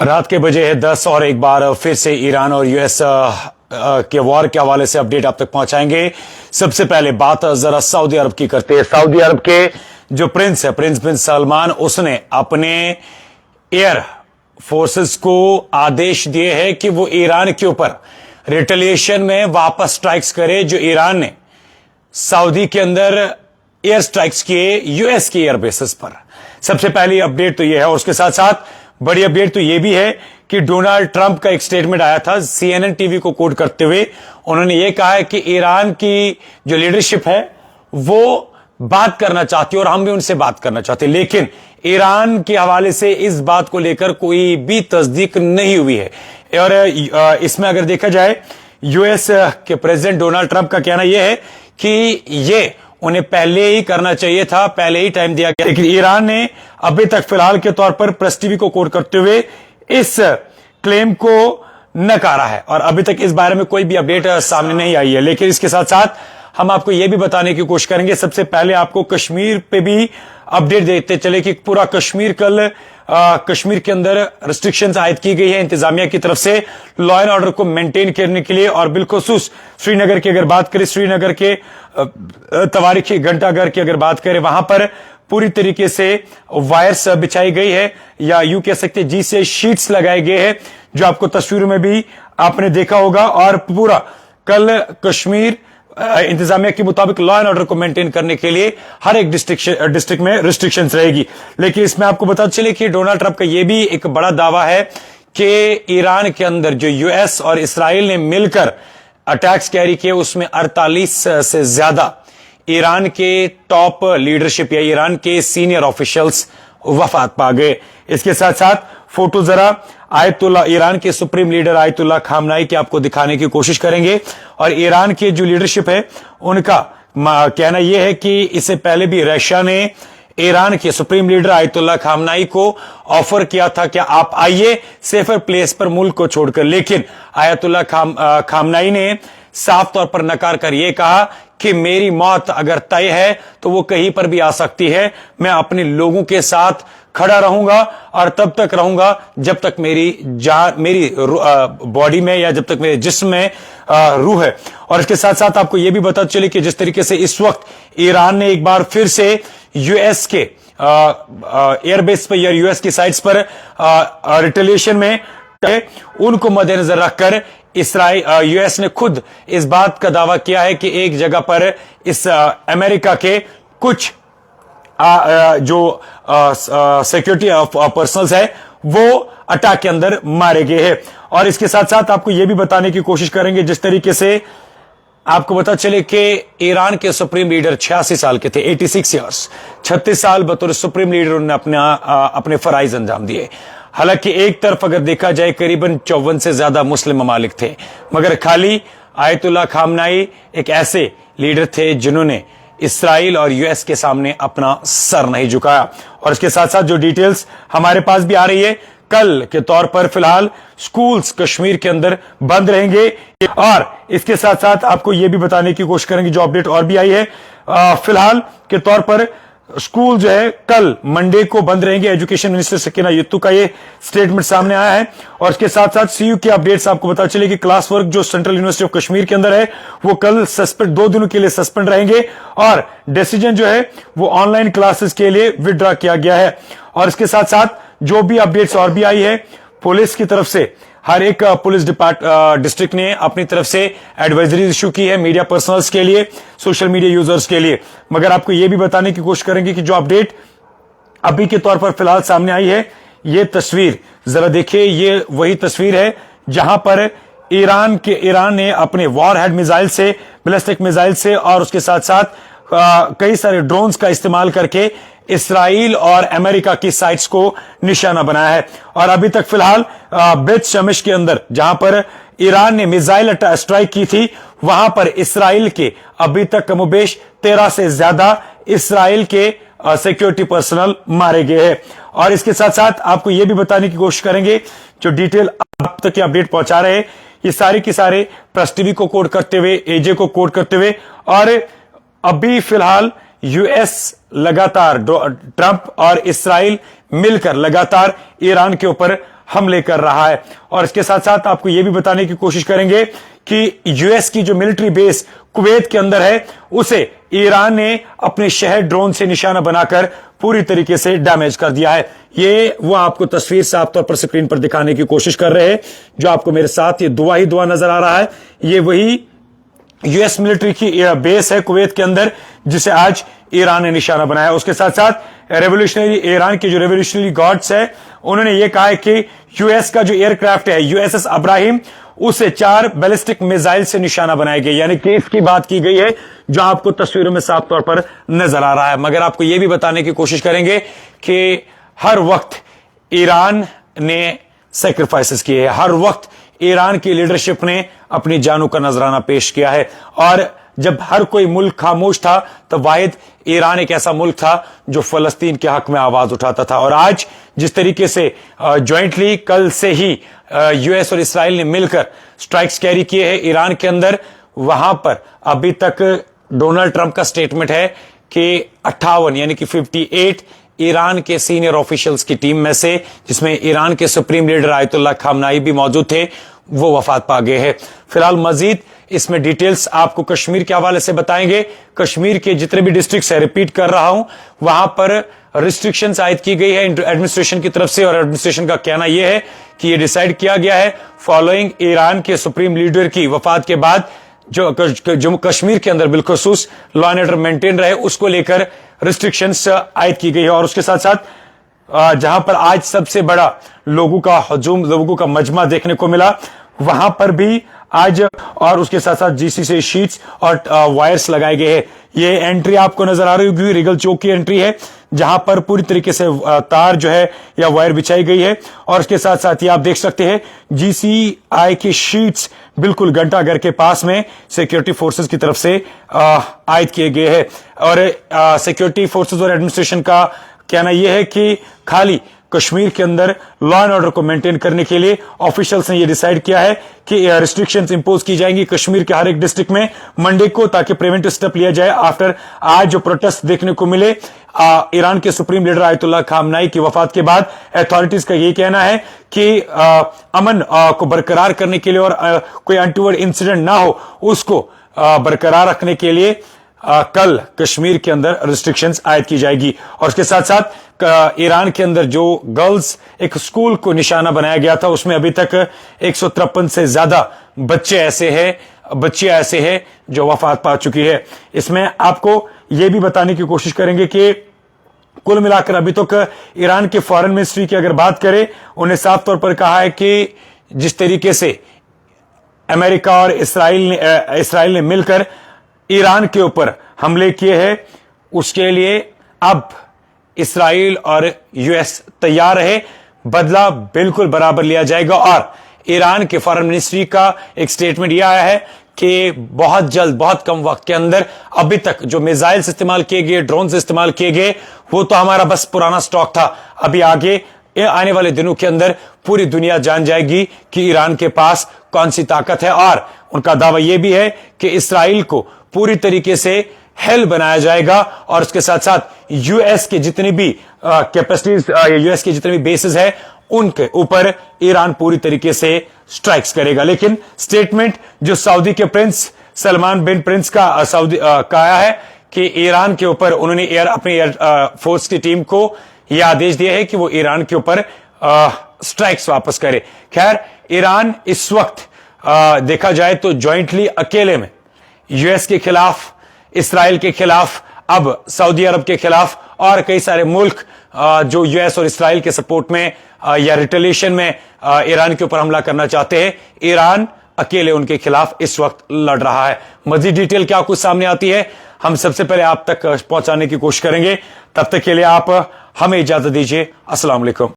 रात के बजे है 10 और एक बार फिर से ईरान और यूएस के वॉर के हवाले से अपडेट आप तक पहुंचाएंगे। सबसे पहले बात जरा सऊदी अरब की करते हैं। सऊदी अरब के जो प्रिंस है, प्रिंस बिन सलमान, उसने अपने एयर फोर्सेस को आदेश दिए हैं कि वो ईरान के ऊपर रिटेलिएशन में वापस स्ट्राइक्स करे जो ईरान ने सऊदी के अंदर एयर स्ट्राइक्स किए यूएस के एयर बेसिस पर। सबसे पहली अपडेट तो यह है और उसके साथ साथ बड़ी अपडेट तो यह भी है कि डोनाल्ड ट्रंप का एक स्टेटमेंट आया था CNN टीवी को कोट करते हुए। उन्होंने यह कहा है कि ईरान की जो लीडरशिप है वो बात करना चाहती है और हम भी उनसे बात करना चाहते हैं, लेकिन ईरान के हवाले से इस बात को लेकर कोई भी तस्दीक नहीं हुई है। और इसमें अगर देखा जाए यूएस के प्रेसिडेंट डोनाल्ड ट्रंप का कहना यह है कि ये उन्हें पहले ही करना चाहिए था, पहले ही टाइम दिया गया, लेकिन ईरान ने अभी तक फिलहाल के तौर पर प्रेस टीवी को कोट करते हुए इस क्लेम को नकारा है और अभी तक इस बारे में कोई भी अपडेट सामने नहीं आई है। लेकिन इसके साथ साथ हम आपको यह भी बताने की कोशिश करेंगे। सबसे पहले आपको कश्मीर पे भी अपडेट देते चले कि पूरा कश्मीर कल कश्मीर के अंदर रिस्ट्रिक्शंस आयद की गई है इंतजामिया की तरफ से लॉ एंड ऑर्डर को मेंटेन करने के लिए। और बिलखुसूस श्रीनगर की अगर बात करें, श्रीनगर के तवारीखी घंटाघर की अगर बात करें, वहां पर पूरी तरीके से वायर्स बिछाई गई है या यूं कह सकते जी से शीट्स लगाए गए हैं, जो आपको तस्वीरों में भी आपने देखा होगा। और पूरा कल कश्मीर इंतजामिया के मुताबिक लॉ एंड ऑर्डर को मेंटेन करने के लिए हर एक डिस्ट्रिक्ट में रिस्ट्रिक्शंस रहेगी। लेकिन इसमें आपको पता चले कि डोनाल्ड ट्रंप का यह भी एक बड़ा दावा है कि ईरान के अंदर जो यूएस और इसराइल ने मिलकर अटैक्स कैरी किए उसमें 48 से ज्यादा ईरान के टॉप लीडरशिप या ईरान के सीनियर ऑफिशियल्स वफात पा गए। इसके साथ साथ फोटो जरा आयतुल्ला, ईरान के सुप्रीम लीडर आयतुल्ला खामनाई की आपको दिखाने की कोशिश करेंगे। और ईरान की जो लीडरशिप है उनका कहना यह है कि इससे पहले भी रशिया ने ईरान के सुप्रीम लीडर आयतुल्ला खामनाई को ऑफर किया था कि आप आइए सेफर प्लेस पर मुल्क को छोड़कर, लेकिन आयतुल्ला खामनाई ने साफ तौर पर नकार कर यह कहा कि मेरी मौत अगर तय है तो वो कहीं पर भी आ सकती है, मैं अपने लोगों के साथ खड़ा रहूंगा और तब तक रहूंगा जब तक मेरी बॉडी में या जब तक मेरे जिस्म में रूह है। और इसके साथ साथ आपको यह भी पता चले कि जिस तरीके से इस वक्त ईरान ने एक बार फिर से यूएस के एयरबेस पर या यूएस की साइट्स पर रिटेलिएशन में उनको मद्देनजर रखकर यूएस ने खुद इस बात का दावा किया है कि एक जगह पर इस अमेरिका के कुछ जो सिक्योरिटी पर्सनल्स है वो अटैक के अंदर मारे गए हैं। और इसके साथ साथ आपको यह भी बताने की कोशिश करेंगे जिस तरीके से आपको पता चले कि ईरान के सुप्रीम लीडर 86 साल के थे, 86 ईयर्स, 36 साल बतौर सुप्रीम लीडर उन्होंने अपने फराइज अंजाम दिए। हालांकि एक तरफ अगर देखा जाए करीबन 54 से ज्यादा मुस्लिम ममालिक थे, मगर खाली आयतुल्ला खामनाई एक ऐसे लीडर थे जिन्होंने इसराइल और यूएस के सामने अपना सर नहीं झुकाया। और इसके साथ साथ जो डिटेल्स हमारे पास भी आ रही है, कल के तौर पर फिलहाल स्कूल्स कश्मीर के अंदर बंद रहेंगे। और इसके साथ साथ आपको यह भी बताने की कोशिश करेंगे जो अपडेट और भी आई है, फिलहाल के तौर पर स्कूल जो है कल मंडे को बंद रहेंगे। एजुकेशन मिनिस्टर सकीना यत्तू का ये स्टेटमेंट सामने आया है। और इसके साथ साथ सीयू के अपडेट्स आपको पता चले कि क्लास वर्क जो सेंट्रल यूनिवर्सिटी ऑफ कश्मीर के अंदर है वो कल सस्पेंड 2 दिनों के लिए सस्पेंड रहेंगे और डिसीजन जो है वो ऑनलाइन क्लासेस के लिए विड्रॉ किया गया है। और इसके साथ साथ जो भी अपडेट्स और भी आई है, पुलिस की तरफ से हर एक पुलिस डिस्ट्रिक्ट ने अपनी तरफ से एडवाइजरी इशू की है मीडिया पर्सनल्स के लिए, सोशल मीडिया यूजर्स के लिए। मगर आपको यह भी बताने की कोशिश करेंगे कि जो अपडेट अभी के तौर पर फिलहाल सामने आई है, ये तस्वीर जरा देखिए, ये वही तस्वीर है जहां पर ईरान ने अपने वॉर हेड मिसाइल से, बैलिस्टिक मिसाइल से और उसके साथ साथ कई सारे ड्रोन्स का इस्तेमाल करके इसराइल और अमेरिका की साइट्स को निशाना बनाया है। और अभी तक फिलहाल बेत शमिश के अंदर जहां पर ईरान ने मिसाइल स्ट्राइक की थी, वहां पर इसराइल के अभी तक कमोबेश 13 से ज्यादा इसराइल के सिक्योरिटी पर्सनल मारे गए हैं। और इसके साथ साथ आपको यह भी बताने की कोशिश करेंगे जो डिटेल आप तक अपडेट पहुंचा रहे हैं, ये सारे के सारे प्रेस टीवी को कोट करते हुए, एजे को कोट करते हुए। और अभी फिलहाल यूएस लगातार ट्रंप और इसराइल मिलकर लगातार ईरान के ऊपर हमले कर रहा है। और इसके साथ साथ आपको यह भी बताने की कोशिश करेंगे कि यूएस की जो मिलिट्री बेस कुवैत के अंदर है उसे ईरान ने अपने शहर ड्रोन से निशाना बनाकर पूरी तरीके से डैमेज कर दिया है। ये वो आपको तस्वीर साफ तौर पर स्क्रीन पर दिखाने की कोशिश कर रहे हैं, जो आपको मेरे साथ ये दुआ ही दुआ नजर आ रहा है। ये वही यूएस मिलिट्री की बेस है कुवैत के अंदर जिसे आज ईरान ने निशाना बनाया। उसके साथ साथ रेवोल्यूशनरी ईरान के जो रेवोल्यूशनरी गार्ड्स है उन्होंने ये कहा है कि यूएस का जो एयरक्राफ्ट है यूएसएस अब्राहिम उसे 4 बैलिस्टिक मिसाइल से निशाना बनाए गए, यानी कि इसकी बात की गई है जो आपको तस्वीरों में साफ तौर पर नजर आ रहा है। मगर आपको यह भी बताने की कोशिश करेंगे कि हर वक्त ईरान ने सैक्रिफाइसेस किए हैं, हर वक्त ईरान की लीडरशिप ने अपनी जानों का नजराना पेश किया है। और जब हर कोई मुल्क खामोश था तब वाहिद ईरान एक ऐसा मुल्क था जो फलस्तीन के हक में आवाज उठाता था। और आज जिस तरीके से ज्वाइंटली कल से ही यूएस और इसराइल ने मिलकर स्ट्राइक्स कैरी किए हैं ईरान के अंदर, वहां पर अभी तक डोनाल्ड ट्रंप का स्टेटमेंट है कि 58 यानी कि 58 ईरान के सीनियर ऑफिशियल्स की टीम में से, जिसमें ईरान के सुप्रीम लीडर आयतुल्लाह खामनाई भी मौजूद थे, वो वफात पा गए हैं। फिलहाल मजीद इसमें डिटेल्स आपको कश्मीर के हवाले से बताएंगे। कश्मीर के जितने भी डिस्ट्रिक्ट्स है, रिपीट कर रहा हूं, वहां पर रिस्ट्रिक्शंस आयद की गई है एडमिनिस्ट्रेशन की तरफ से। और एडमिनिस्ट्रेशन का कहना यह है कि यह डिसाइड किया गया है फॉलोइंग ईरान के सुप्रीम लीडर की वफात के बाद जो जम्मू कश्मीर के अंदर बिलखुसूस लॉ एंड ऑर्डर मेंटेन रहे, उसको लेकर रिस्ट्रिक्शंस आयद की गई है। और उसके साथ साथ जहां पर आज सबसे बड़ा लोगों का हजूम, लोगों का मजमा देखने को मिला, वहां पर भी आज और उसके साथ साथ जीसी से शीट्स और वायर्स लगाए गए हैं। ये एंट्री आपको नजर आ रही होगी, रिगल चौक की एंट्री है, जहां पर पूरी तरीके से तार जो है या वायर बिछाई गई है। और उसके साथ साथ ये आप देख सकते हैं जीसीआई की शीट्स बिल्कुल घंटाघर के पास में सिक्योरिटी फोर्सेस की तरफ से आयद किए गए हैं। और सिक्योरिटी फोर्सेस और एडमिनिस्ट्रेशन का कहना यह है कि खाली कश्मीर के अंदर लॉ एंड ऑर्डर को मेंटेन करने के लिए ऑफिशियल्स ने यह डिसाइड किया है कि रिस्ट्रिक्शंस इंपोज की जाएंगी कश्मीर के हर एक डिस्ट्रिक्ट में मंडे को, ताकि प्रिवेंटिव स्टेप लिया जाए आफ्टर आज जो प्रोटेस्ट देखने को मिले ईरान के सुप्रीम लीडर आयतुल्लाह खामनाई की वफात के बाद। अथॉरिटीज का यह कहना है कि अमन को बरकरार करने के लिए और कोई अनटूवर्ड इंसिडेंट ना हो उसको बरकरार रखने के लिए कल कश्मीर के अंदर रिस्ट्रिक्शंस आयद की जाएगी। और उसके साथ साथ ईरान के अंदर जो गर्ल्स एक स्कूल को निशाना बनाया गया था, उसमें अभी तक 153 से ज्यादा बच्चियां ऐसे हैं जो वफात पा चुकी है। इसमें आपको यह भी बताने की कोशिश करेंगे कि कुल मिलाकर अभी तक ईरान के फॉरेन मिनिस्ट्री की अगर बात करें, उन्हें साफ तौर पर कहा है कि जिस तरीके से अमेरिका और इसराइल ने मिलकर ईरान के ऊपर हमले किए हैं, उसके लिए अब इसराइल और यूएस तैयार है, बदला बिल्कुल बराबर लिया जाएगा। और ईरान के फॉरेन मिनिस्ट्री का एक स्टेटमेंट यह आया है कि बहुत जल्द, बहुत कम वक्त के अंदर, अभी तक जो मिसाइल्स इस्तेमाल किए गए, ड्रोन इस्तेमाल किए गए, वो तो हमारा बस पुराना स्टॉक था। अभी आगे आने वाले दिनों के अंदर पूरी दुनिया जान जाएगी कि ईरान के पास कौन सी ताकत है। और उनका दावा यह भी है कि इसराइल को पूरी तरीके से हेल बनाया जाएगा। और उसके साथ साथ यूएस के जितनी भी कैपेसिटीज, यूएस के जितने भी बेसिस है, उनके ऊपर ईरान पूरी तरीके से स्ट्राइक्स करेगा। लेकिन स्टेटमेंट जो सऊदी के प्रिंस सलमान बिन प्रिंस का आया है कि ईरान के ऊपर उन्होंने अपनी एयर फोर्स की टीम को यह आदेश दिया है कि वो ईरान के ऊपर स्ट्राइक्स वापस करे। खैर, ईरान इस वक्त देखा जाए तो ज्वाइंटली अकेले में यूएस के खिलाफ, इसराइल के खिलाफ, अब सऊदी अरब के खिलाफ और कई सारे मुल्क जो यूएस और इसराइल के सपोर्ट में या रिटेलिएशन में ईरान के ऊपर हमला करना चाहते हैं, ईरान अकेले उनके खिलाफ इस वक्त लड़ रहा है। मजीद डिटेल क्या कुछ सामने आती है, हम सबसे पहले आप तक पहुंचाने की कोशिश करेंगे। तब तक के लिए आप हमें इजाजत दीजिए। अस्सलाम वालेकुम।